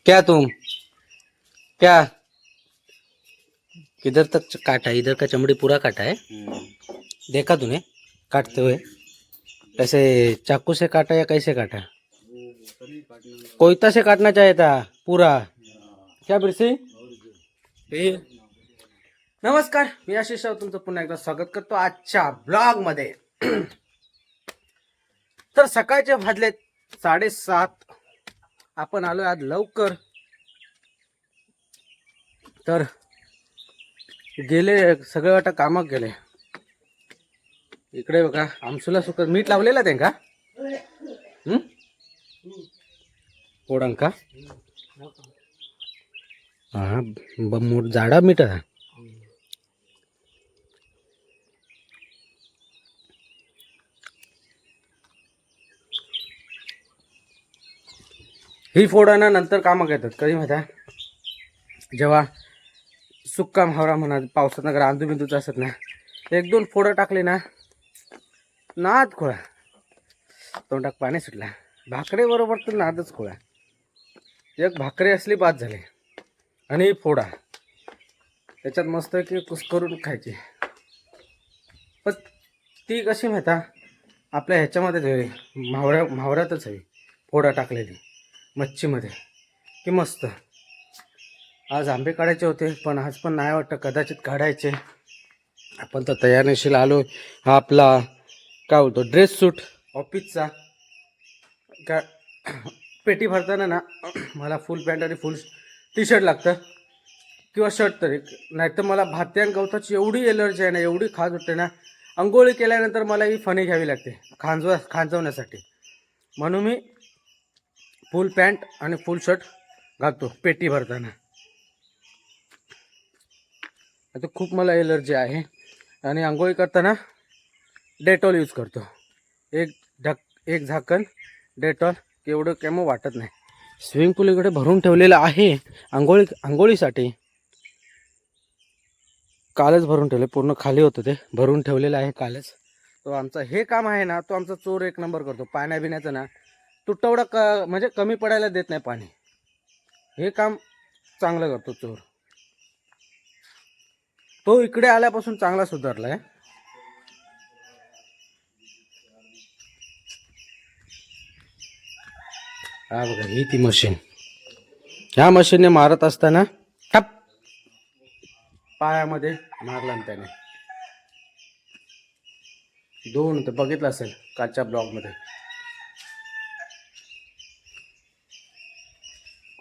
क्या तुम क्या किधर तक काटा है? इधर का चमड़ी पूरा काटा है। देखा तूने काटते हुए? कैसे चाकू से काटा या कैसे काटा? कोयता से काटना चाहिए था पूरा। क्या बिरसी? फिर नमस्कार, मी आशिष राव तुमचं पुन्हा एकदा स्वागत करतो आजच्या ब्लॉग मध्ये. तर सकाळचे वाजले 7:30. आपण आलोय आज लवकर. तर गेले सगळे वाटा कामात गेले. इकडे बघा आमसूला सुकत मीठ लावलेलं आहे का? पोडांका हा मोठ जाडा मीठ आहे. ही फोडाना नंतर कामात येतात. कधी माहिती जेव्हा सुक्का म्हावरा म्हणा पावसात नगर आंदू बिंदूच असत ना, 1-2 फोडं टाकले ना नाद खोळा. तोंडात पाणी सुटला. भाकरे बरोबर तर नादच खोळा. एक भाकरी असली बाद झाले आणि फोडा त्याच्यात मस्त की कुस करून खायची. पण ती कशी माहिती आपल्या ह्याच्यामध्येच हवी, म्हावऱ्यातच हवी फोडा टाकलेली मच्छीमध्ये की मस्त. आज आंबे काढायचे होते पण आज पण नाही वाटतं कदाचित काढायचे. आपण तर तयार नशील आलो. हा आपला काय बोलतो ड्रेस सूट ऑफिसचा. का पेटी भरताना ना मला फुल पॅन्ट आणि फुल टी शर्ट लागतं किंवा शर्ट तरी. नाहीतर मला भात्या आणि गवताची एवढी एलर्जी आहे ना, एवढी खाज उठते ना, अंघोळी केल्यानंतर मला ही फणी घ्यावी लागते खांजवण्यासाठी. म्हणून मी फुल पॅन्ट आणि फुल शर्ट घालतो पेटी भरताना. आता खूप मला एलर्जी आहे आणि आंघोळी करताना डेटॉल यूज करतो. एक झाकण डेटॉल एवढं केमो वाटत नाही. स्विमिंग पूल इकडे भरून ठेवलेलं आहे आंघोळीसाठी. कालच भरून ठेवले, पूर्ण खाली होतं ते भरून ठेवलेलं आहे कालच. तो आमचा हे काम आहे ना, तो आमचा चोर एक नंबर करतो. पाण्या बिण्याचं ना तुटवडा म्हणजे कमी पडायला देत नाही पाणी. हे काम चांगलं करतो चोर. तो इकडे आल्यापासून चांगला सुधारलाय. हा बघा ही ती मशीन. ह्या मशीनने मारत असताना टप पायामध्ये मारला त्याने. 2 तर बघितलं असेल कालच्या ब्लॉग मध्ये.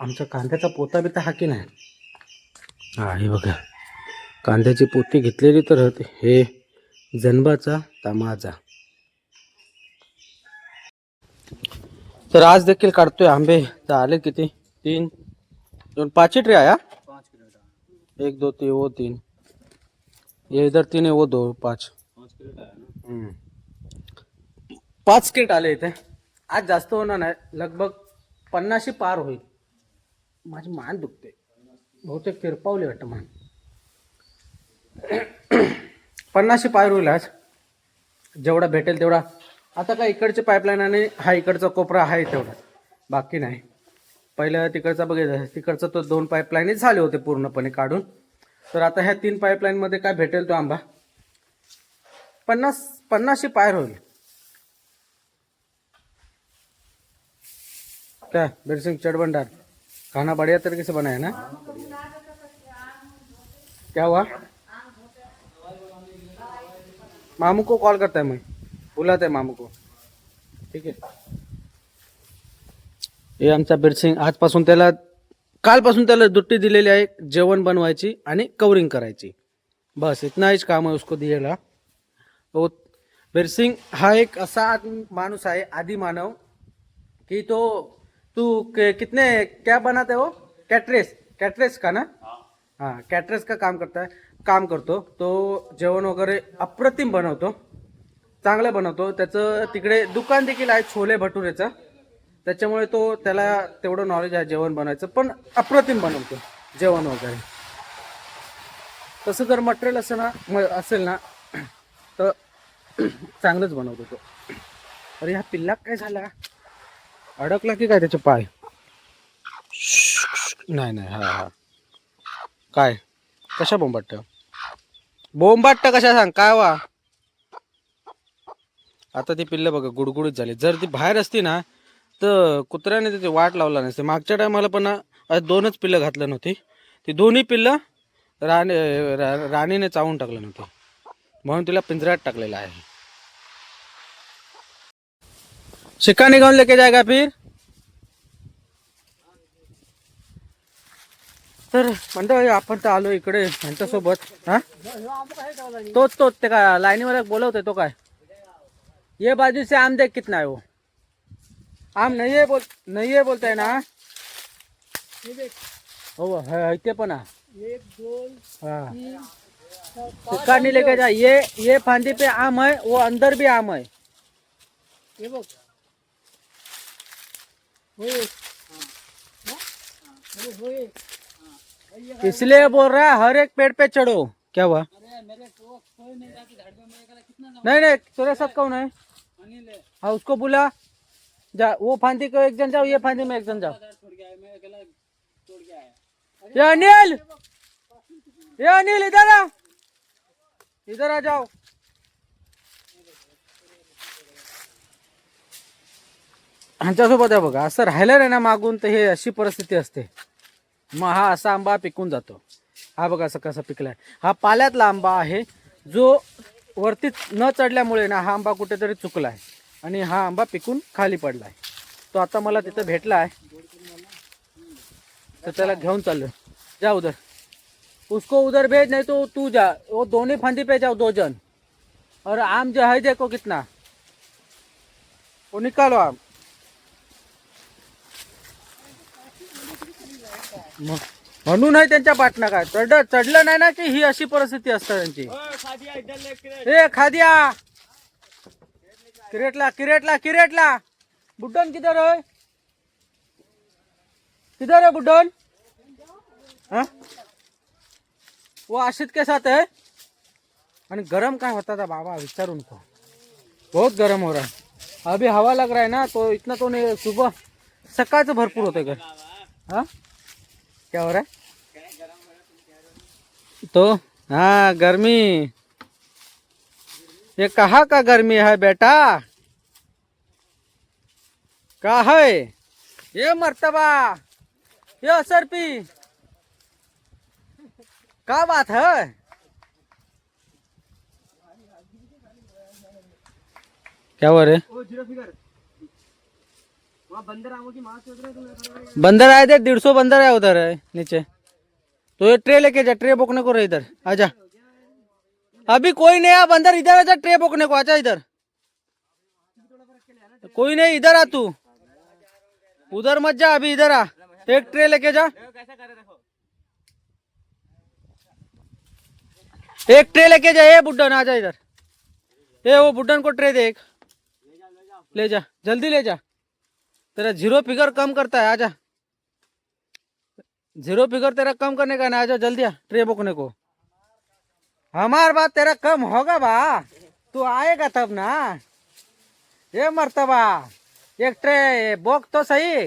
आमचा कांद्याचा पोता बिता हा की नाही. हा हे बघा कांद्याची पोती घेतलेली तर होती. हे जनबाचा तमाजा. तर आज देखील काढतोय आंबे. तर आले किती 3 2 5 ट्रे आया. 1 2 3 वो 3 ये इधर 3 है वो 2 5 5 क्रेट आले इथे. आज जास्त होणार नाही, लगभग 50 पार होईल. माझी मान दुखते बहुतेक फिरपावली वाटतं मान. 50 पार होईल आज. जेवढा भेटेल तेवढा. आता काय इकडचे पाईपलाईन आणि हा इकडचा कोपरा आहे तेवढा, बाकी नाही. पहिलं तिकडचा बघायचं, तिकडचा तो 2 पाईपलाईनच झाले होते पूर्णपणे काढून. तर आता ह्या 3 पाईपलाईन मध्ये काय भेटेल तो आंबा 50 पायर होईल. क्या बीर सिंह चढ़ भंडार खाना बढ़िया तरीके से बनाया ना? क्या हुआ? मामू को कॉल करता है, मैं बुलाते हैं मामू को. ठीक आहे. हे आमचा बीर सिंग आजपासून त्याला कालपासून त्याला दुट्टी दिलेली आहे जेवण बनवायची आणि कवरिंग करायची. बस इतना ही काम है उसको दिएला. तो बीर सिंग हा एक असा माणूस आहे आदि मानव कि तो तू कितने क्या बनाते हो कैटरेस का ना. हाँ कैटरेस का काम करतो तो. जेवण वगैरे अप्रतिम बनवतो, चांगलं बनवतो. त्याचं तिकडे दुकान देखील आहे छोले भटुरेचं. त्याच्यामुळे त्याला तेवढं नॉलेज आहे जेवण बनवायचं. पण अप्रतिम बनवतो जेवण वगैरे. तसं जर मटेरियल असेल ना तर चांगलंच बनवतो तो. अरे ह्या पिल्लाक काय झाला, अडकला की काय त्याचे पाय. नाही नाही, हा हा. काय कशा बोंबाटत बोंबाटत कशा सांग काय वा. आता ती पिल्लं बघा गुडगुडीत झाली. जर ती बाहेर असती ना तर कुत्र्याने तिथे वाट लावला नसते. मागच्या टायमाला पण ना दोनच पिल्लं घातलं नव्हती. ती दोन्ही पिल्लं राणीने चावून टाकलं नव्हतं, म्हणून तिला पिंजऱ्यात टाकलेला आहे. शिक्का निकाल लेके जाएगा फिर. तर मंडळी आपण तर आलो इकडे यांच्यासोबत. हा तोच तोच ते काय लाईनीवाला बोलवतोय तो काय. ये बाजू से आम देख कितना है वो. आम नहीं है नहीं है बोलताय ना. हो है ते पण एक दोन हाँ शिक्का नहीं लेके जा. ये फांदी पे आम है, वो अंदर भी आम है. ये बघ इसलिए बोल रहा है हर एक पेड़ पे चढ़ो. क्या हुआ. नहीं नहीं तेरे साथ कौन है. हाँ उसको बुला. जा वो फांदी को एक जन जाओ, ये फांदी में एक जन जाओ. ये अनिल इधर आ. इधर आ जाओ. ह्यांच्यासोबत आहे बघा. असं राहिलं नाही ना मागून तर हे अशी परिस्थिती असते. मग हा असा आंबा पिकून जातो. हा बघा असं कसा पिकलाय. हा पाल्यातला आंबा आहे जो वरती न चढल्यामुळे ना हा आंबा कुठेतरी चुकलाय आणि हा आंबा पिकून खाली पडलाय. तो आता मला तिथं भेटला आहे तर त्याला घेऊन चाललो. जा उधर, उसको उधर भेज, नहीं तो तू जा. वो दोनों फंदी पे जाओ दो जन. और आम जो है देखो कितना, वो निकालो आम. म्हणून आहे त्यांच्या पाटणा काय चढलं नाही ना की ही अशी परिस्थिती असते त्यांची. ए खादिया किरेटला किरेटला किरेटला. बुड्ढन किधर है. किधर है बुड्ढन. हाँ वो आशित के साथ है. आणि गरम काय होता था बाबा विचारू नको. बहुत गरम हो रहा है. अभी हवा लग रहा है ना तो इतना तो नहीं. सुबह सकाळचं भरपूर होते घर. हाँ क्या हो रहा है तो. हाँ गर्मी. ये कहाँ का गर्मी है बेटा. का है ये मर्तबा, ये असरपी. क्या बात है. क्या हो रहे. बंदर आए थे 150 बंदर है उधर है नीचे. तो ये ट्रे लेके जा. ट्रे बोकने को रहे इधर आजा. अभी कोई नहीं है बंदर. इधर आजा ट्रे बोकने को. आजा इधर. कोई नहीं इधर आ तू. उधर मत जा अभी इधर आ. एक ट्रे लेके जा. एक ट्रे लेके जा. ये बुड्ढन आजा इधर. ये वो बुड्ढन को ट्रे दे एक. ले जा जल्दी ले जा. तेरा जीरो फिगर कम करता है. आजा. जीरो फिगर तेरा कम करने का ना. आजा जल्दी आ ट्रे बोकने को. हमार बात तेरा कम होगा बा. तू आएगा तब ना. ये मर्तबा एक ट्रे बोक तो सही,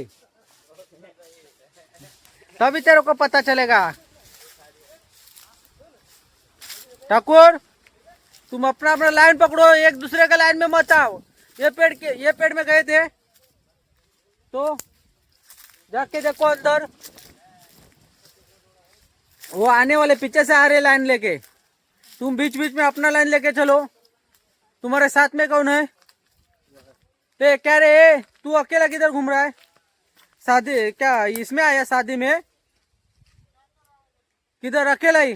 तभी तेरे को पता चलेगा. ठाकुर तुम अपना अपना लाइन पकड़ो. एक दूसरे का लाइन में मत आओ. ये पेड़ में गए थे तो जाके देखो अंदर. वो आने वाले पीछे से आ रहे लाइन लेके. तुम बीच बीच में अपना लाइन लेके चलो. तुम्हारे साथ में कौन है. ते क्या रे तू अकेला किधर घूम रहा है. शादी क्या इसमें आया शादी में. किधर अकेला ही.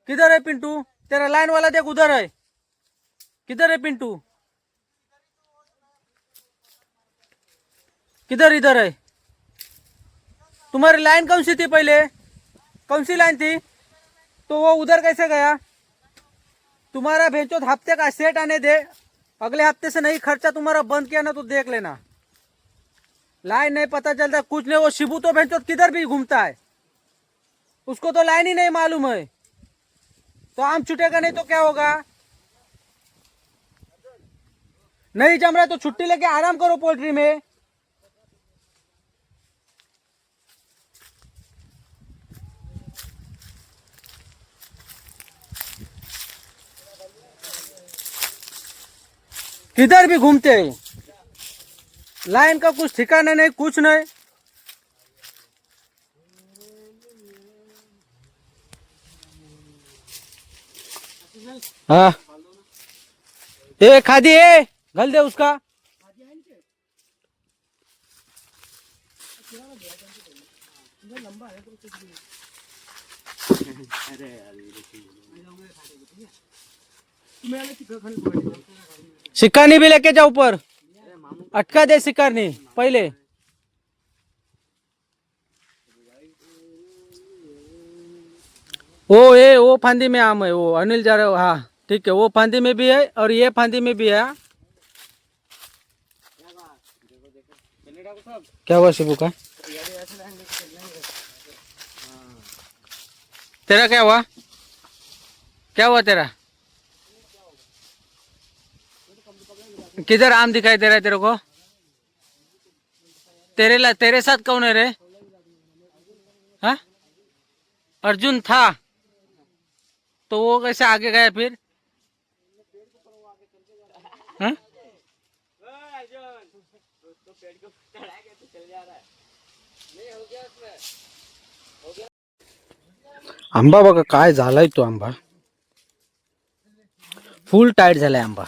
किधर है पिंटू. तेरा लाइन वाला देख उधर है. किधर है पिंटू. किधर इधर है. तुम्हारी लाइन कौन सी थी पहले. कौन सी लाइन थी. तो वो उधर कैसे गया. तुम्हारा भेजो हफ्ते का सेट आने दे. अगले हफ्ते से नहीं खर्चा तुम्हारा बंद किया ना तो देख लेना. लाइन नहीं पता चलता कुछ नहीं. वो शिबू तो भेजो किधर भी घूमता है. उसको तो लाइन ही नहीं मालूम है. तो आम छूटेगा नहीं तो क्या होगा. नहीं जम रहा तो छुट्टी लेके आराम करो पोल्ट्री में. किधर भी घूमते हैं, लाइन का कुछ ठिकाना नहीं, कुछ नहीं। हाँ ए खादी है, घल दे उसका। शिकारनी भी लेके जाओ ऊपर, अटका दे शिकारनी पहले। वो फांदी में आम है, वो अनिल जा रहे हो। हाँ ठीक है, वो फांदी में भी है और ये फांदी में भी है। क्या हुआ शिबू का? तेरा क्या हुआ? क्या हुआ तेरा? किधर आम दिखाई दे रहा है तेरे को? तेरे साथ कौन है रे? हाँ अर्जुन था, तो वो कैसे आगे गया फिर? हाँ? आंबा बघा काय झालाय तो आंबा, फुल टाईट झालाय आंबा।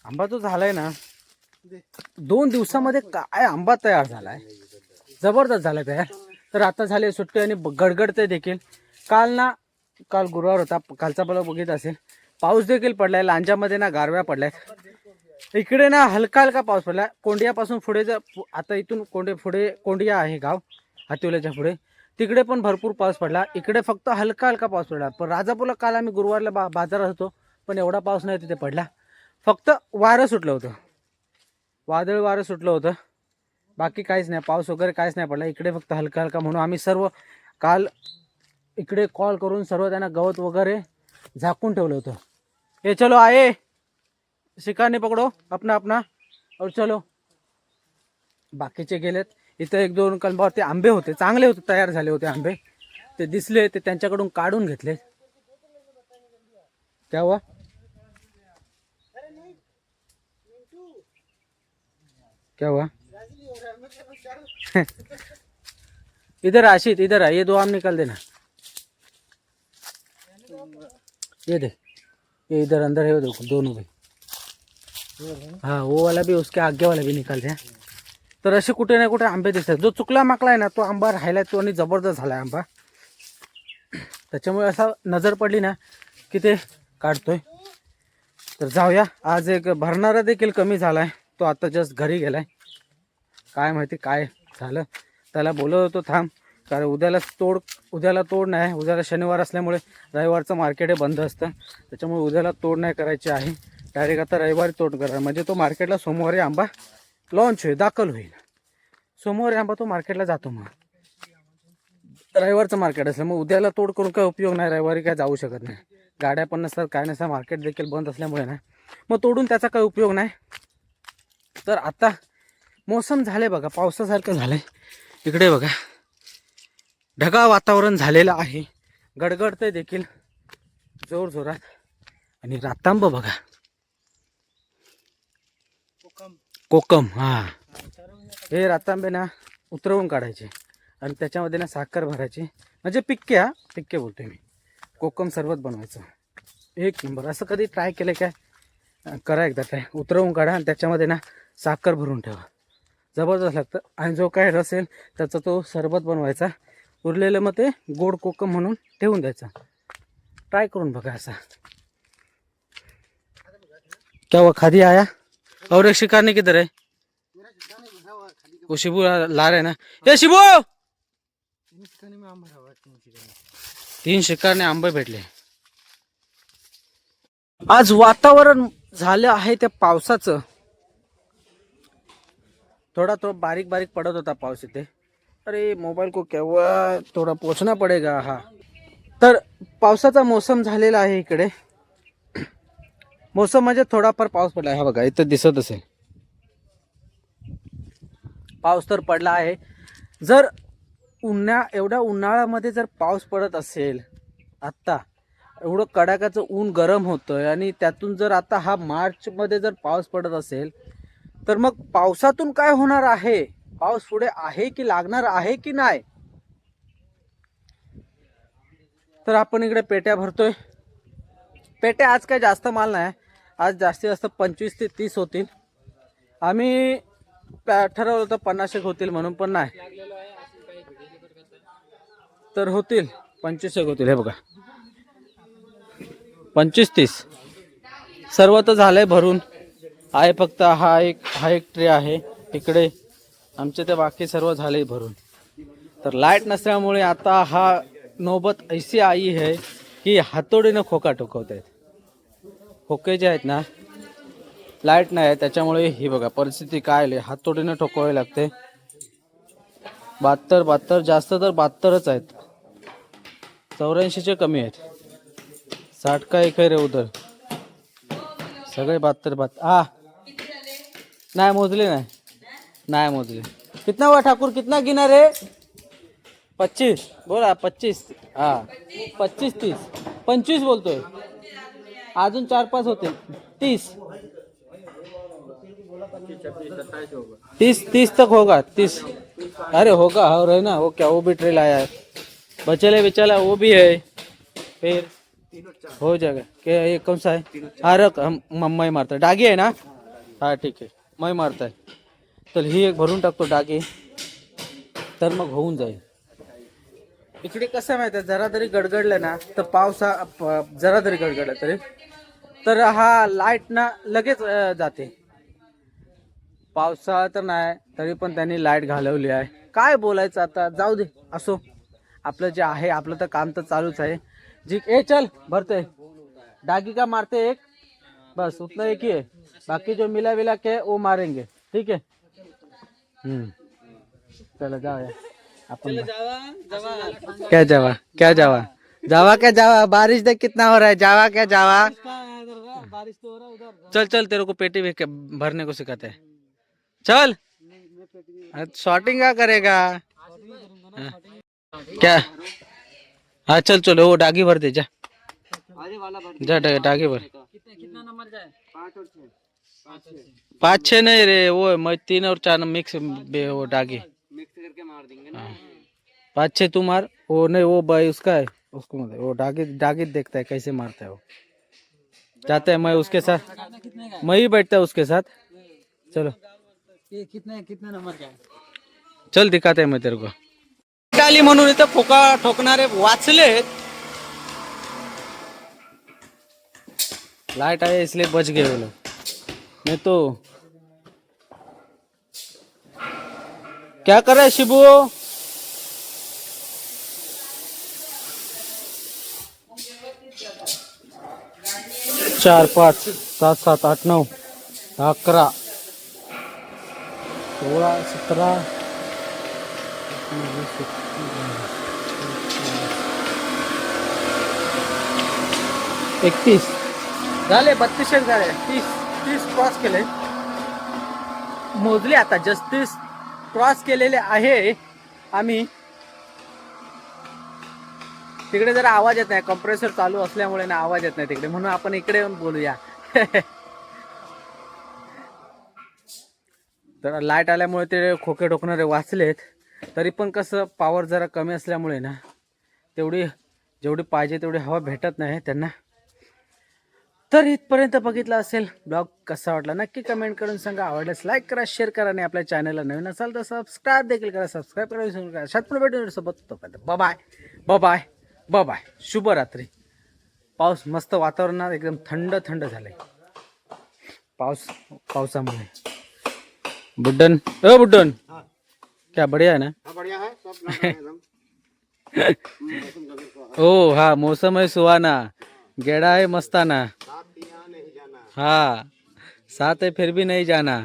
आंबा तो झालाय ना 2 दिवसामध्ये, काय आंबा तयार झालाय, जबरदस्त झालाय तयार। तर आता झाले सुट्टी आणि गडगडते देखील। काल गुरुवार होता, कालचा मला बघित असेल, पाऊस देखील पडलाय। लांजामध्ये ना गारव्या पडल्यात, इकडे ना हलका हलका पाऊस पडला। कोंडियापासून पुढे आता इथून कोंडिया आहे गाव हातिवल्याच्या पुढे, तिकडे पण भरपूर पाऊस पडला। इकडे फक्त हलका हलका पाऊस पडला। पण राजापूरला काल आम्ही गुरुवारला बाजारात होतो, पण एवढा पाऊस नाही तिथे पडला। फक्त वारं सुटलं होतं, वारं सुटलं होतं, बाकी काहीच नाही, पाऊस वगैरे काहीच नाही पडला। इकडे फक्त हलका हलका, म्हणून आम्ही सर्व काल इकडे कॉल करून सर्व त्यांना गवत वगैरे झाकून ठेवलं होतं। हे चलो आए, शिकारने पकडो अपना अपना और चलो। बाकीचे गेलेत। इथं 1-2 कलमावरती आंबे होते, चांगले होते, तयार झाले होते आंबे, ते दिसले ते त्यांच्याकडून काढून घेतले। क्या हुआ? क्या हुआ? इधर आशित, इधर आ, ये 2 आम निकाल देना। ये दे, ये इधर अंदर है, वो देखो दोनों भी। हाँ वो वाला भी, उसके आगे वाला भी निकाल दे। तर असे कुठे ना कुठे आंबे दिसतात। जो चुकला माकला आहे ना, तो आंबा राहिलाय, तो आणि जबरदस्त झालाय आंबा। त्याच्यामुळे असा नजर पडली ना की ते काढतोय। तर जाऊया, आज एक भरणारा देखील कमी झालाय, तो आता जस्ट घरी गेलाय। काय माहिती काय झालं, त्याला बोलत होतो थांब, कारण उद्याला तोड नाही, उद्याला शनिवार असल्यामुळे रविवारचं मार्केट हे बंद असतं, त्याच्यामुळे उद्याला तोड नाही करायची आहे। डायरेक्ट आता रविवारी तोड करा, म्हणजे तो मार्केटला सोमवारी आंबा लॉन्च होईल, दाखल होईल। सोमवारी आंबा तो मार्केटला जातो। मग रविवारचं मार्केट असलं मग उद्याला तोड करून काय उपयोग नाही, रविवारी काय जाऊ शकत नाही, गाड्या पण नसतात, काय नसतात, मार्केट देखील बंद असल्यामुळे ना मग तोडून त्याचा काही उपयोग नाही। तर आता मोसम झाले बघा, पावसासारखं झालंय इकडे बघा, ढगाळ वातावरण झालेलं आहे, गडगडतंय देखील जोर जोरात। आणि रातांब बघा, कोकम, हा हे रातांबे ना उतरवून काढायचे आणि त्याच्यामध्ये ना साखर भरायची, म्हणजे पिक्के बोलतोय मी, कोकम सरबत बनवायचं, 1 नंबर। असं कधी ट्राय केलं काय? करा एकदा ट्राय, उतरवून काढा आणि त्याच्यामध्ये ना साखर भरून ठेवा, जबरदस्त लागतं। आणि जो काय रस येईल त्याचा तो सरबत बनवायचा, उरलेलं मग ते गोड कोकम म्हणून ठेवून द्यायचा। ट्राय करून बघा असा। क्या हुआ, खादी आया? और एक शिकारने किधर है? वो शिबू ला रहे ना, ये शिबू 3 शिकारने आंबे भेटले। आज वातावरण झालं आहे त्या पावसाचं, थोड़ा बारीक बारीक पड़त होता पाऊस इथे। अरे मोबाईल को क्या हुआ, थोड़ा पोछना पड़ेगा। हा तर पावसाचा मोसम झालेला आहे इकडे, मोसम म्हणजे थोडाफार पाऊस पडला आहे, हा बघा इथं दिसत असेल, पाऊस तर पडला आहे। जर एवढ्या उन्हाळ्यामध्ये जर पाऊस पडत असेल आत्ता, एवढं कडाक्याचं ऊन गरम होतंय आणि त्यातून जर आता हा मार्चमध्ये जर पाऊस पडत असेल तर मग पावसातून काय होणार आहे? पाऊस पुढे आहे की लागणार आहे की नाही? तर आपण इकडे पेट्या भरतोय. पेट्या आज काय जास्त माल नाही, आज जास्तीत जास्त 25 ते 30 होतील. आम्ही ठरवलं होतं 50 होतील म्हणून, पण नाही, तर होतील 25 होतील. हे बघा 25-30 सर्व तर झालंय भरून. आहे फक्त हा एक ट्रे आहे इकडे आमचे, ते बाकी सर्व झाले भरून. तर लाईट नसल्यामुळे आता हा नौबत ऐसी आई है की हातोडीनं खोका टोकवत आहेत. खोके जे आहेत ना, लाईट नाही आहे त्याच्यामुळे ही बघा परिस्थिती काय आली. हातोडीनं ठोकवावे लागते. 72 जास्त तर 72च आहेत, 84चे कमी आहेत. 60 का एक है रे उधर, सगळे 72. नाही मोजले, नाही मोजले. कितना हुआ ठाकुर, कितना गिना रे? 25 बोला. 25 हा 25-30 25 बोलतोय, अजून 4-5 होते. 30 तक होगा. 30 अरे होगा, हो रहे ना. वो क्या, वो भी ट्रेल आया है, बचेले बेचाला वो भी है, फिर हो जाएगा. क्या ये कौन सा है? अरे हम मम्मा मारता डागी आहे ना. हा ठीक आहे, मै मारताय. तर ही एक भरून टाकतो डागी, तर मग होऊन जाईल. इकडे कसं माहिती आहे, जरा तरी गडगडलं ना तर जरा तरी गडगडलं तरी तर हा लाईट ना लगेच जाते. पावसाळा तर नाही तरी पण त्यांनी लाईट घालवली आहे. काय बोलायचं आता, जाऊ दे. असो, आपलं जे आहे आपलं तर काम तर चालूच आहे. जी चल भरते डागी का मारते एक, बस उतना एक ही है. बाकी जो मिला विला के वो मारेंगे, ठीक है. चलो जाओ अपन. क्या जावा, बारिश देख कितना हो रहा है. जावा क्या जावा, बारिश तो हो रहा है उधर. चल तेरे को पेटी भरने को सिखाते हैं. चल शॉटिंग क्या करेगा. क्या, हाँ चल वो डागी भर दे. जा डागी भर. कितना नंबर जाए? 5-6 नहीं रे, वो मैं 3 और 4 मिक्स, वो डागी मिक्स करके मार देंगे ना. 5-6 तू मार. वो नहीं, वो भाई उसका है, उसको मत. वो डागी देखता है कैसे मारता है वो. जाते हैं, मैं उसके साथ, मैं ही बैठता है उसके साथ. चलो कितने नंबर का है, चल दिखाते हैं मैं तेरे को. डाली म्हणून इथं खोका ठोकणारे वाचले. लाइट आए इसलिए बच गए वो लोग, नहीं तो क्या कर रहा है शिबू. 4, 5, 7, 7, 8, 9, 11, 16, 17, 31 झाले. 32 झाले. 30 क्रॉस केले, मोजले. आता 30 क्रॉस केलेले आहे आम्ही. तिकडे जरा आवाज येत नाही, कंप्रेसर चालू असल्यामुळे ना आवाज येत नाही तिकडे, म्हणून आपण इकडे येऊन बोलूया. तर लाईट आल्यामुळे ते खोके ठोकणारे वाचलेत. तरी पण कसं पॉवर जरा कमी असल्यामुळे ना जेवढी पाहिजे तेवढी हवा भेटत नाही त्यांना. तर इथपर्यंत बघितला असेल ब्लॉग, कसा वाटला नक्की कमेंट करून सांगा. आवडल्यास लाईक करा, शेअर करा आणि आपल्या चॅनलला नवीन असाल तर सबस्क्राईब देखील करा. सबस्क्राईब करा, विसरू नका. शातपूर भेटून सोबत बाय. शुभरात्री. पाऊस मस्त, वातावरणात एकदम थंड झालंय पावसामुळे. बुड्डन क्या बढ़िया है ना. बढ़िया है सब. ओ हाँ, मौसम है सुहाना, गेड़ा है मस्ताना. हाँ साथ है फिर भी नहीं जाना.